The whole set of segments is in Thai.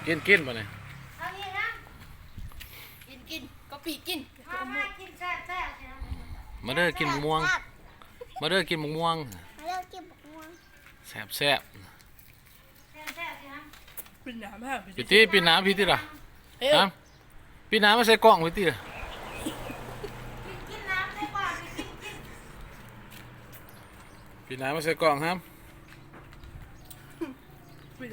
กินมาเนี่ย เอางี้นะกินก็ปีกินมากินแซ่บมาเด้อกินมะม่วงมาเด้อกินมะม่วง มาเลิกกินมะม่วง แซ่บสินะ เป็นหนามาก พี่ตีปีน้ำพี่ตีล่ะ เอ้ย น้ำปีน้ำมาใส่กล่องพี่ตีล่ะ กินน้ำได้ป่ะกิน ปีน้ำมาใส่กล่องครับ เป็น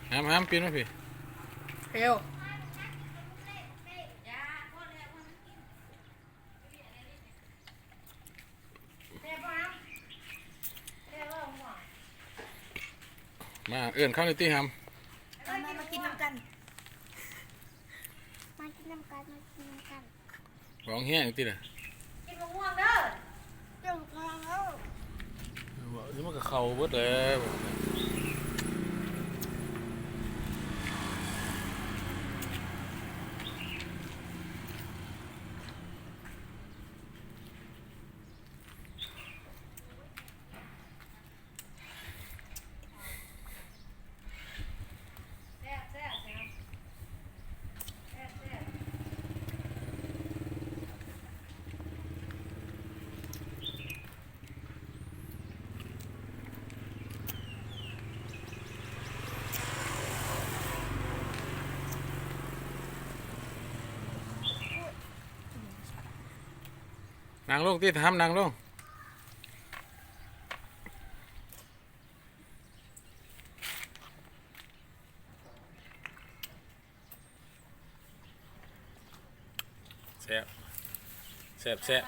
หนาม ห้ามปีนมาพี่ เอ้ย มาเอื่นเข้าในตีครับ มากินน้ำกัน มากินน้ำกันมากินน้ำกัน ร้องแห้งตีล่ะ กินมะม่วงเด้อ เจ้าพลังแล้ว นี่มันก็เข่าเบิดเลยนางลงตีทำนางลงแซ่บแซ่บแซ่บ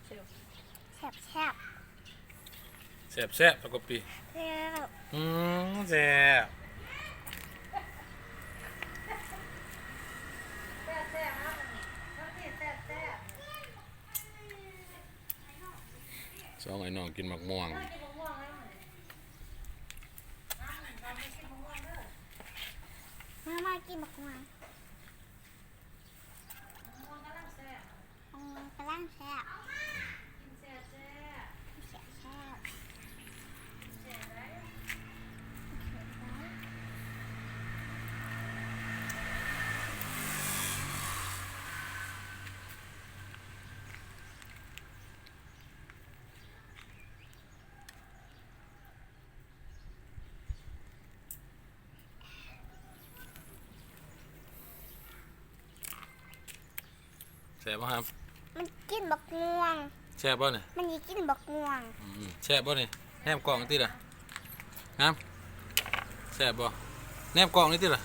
แซ่บแซ่บ แซ่บแซ่บตะกบปี แซ่บ แซ่บสองไอ้น้องกินหมักม่วง มากินมะม่วงกำลังแซ่บแซ่บแซ่บ แซ่บป่ะครับ มันกินมะม่วง แซ่บป่ะเนี่ย มันกินมะม่วง แซ่บป่ะเนี่ยแนมกล่องนี่ติล่ะครับแซ่บป่ะแนมกล่องนี่ติล่ะ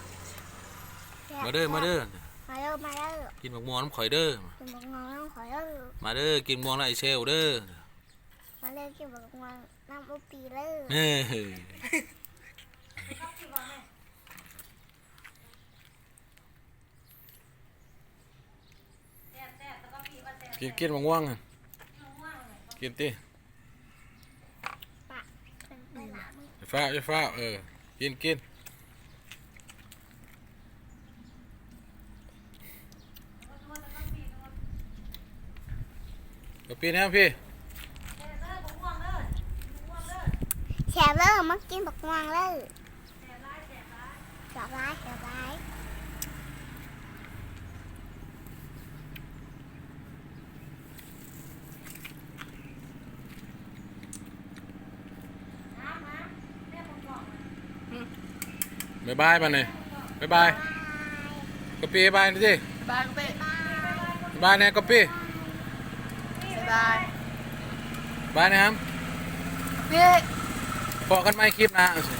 แซ่บ มาเด้อมาเด้อ มาเด้อมาเด้อ กินหมักม่วงน้ำข่อยเด้อ กินมะม่วงน้ำขอยเด้อ มาเด้อกินม่วงแล้วไอเชลเด้อ มาเด้อกินมะม่วงน้ำอุปีเด้อ เฮ้กินหมักม่วงอะกินติ ปะเป็นไปละมึง อย่าฟ้ากินกระปีนะพี่ แซ่บเด้อมากินมะม่วงเด้อแซ่บร้ายแซ่บร้าย บ๊ายบายมาเนี่ยบ๊ายบายกระปีบ๊ายบายนี่สิ บายเป๊ะ บ๊ายบายเนี่ยกระปี บาย บ๊ายบายนะครับ เป๊ะ พอกันไหมคลิปนะเอาสิ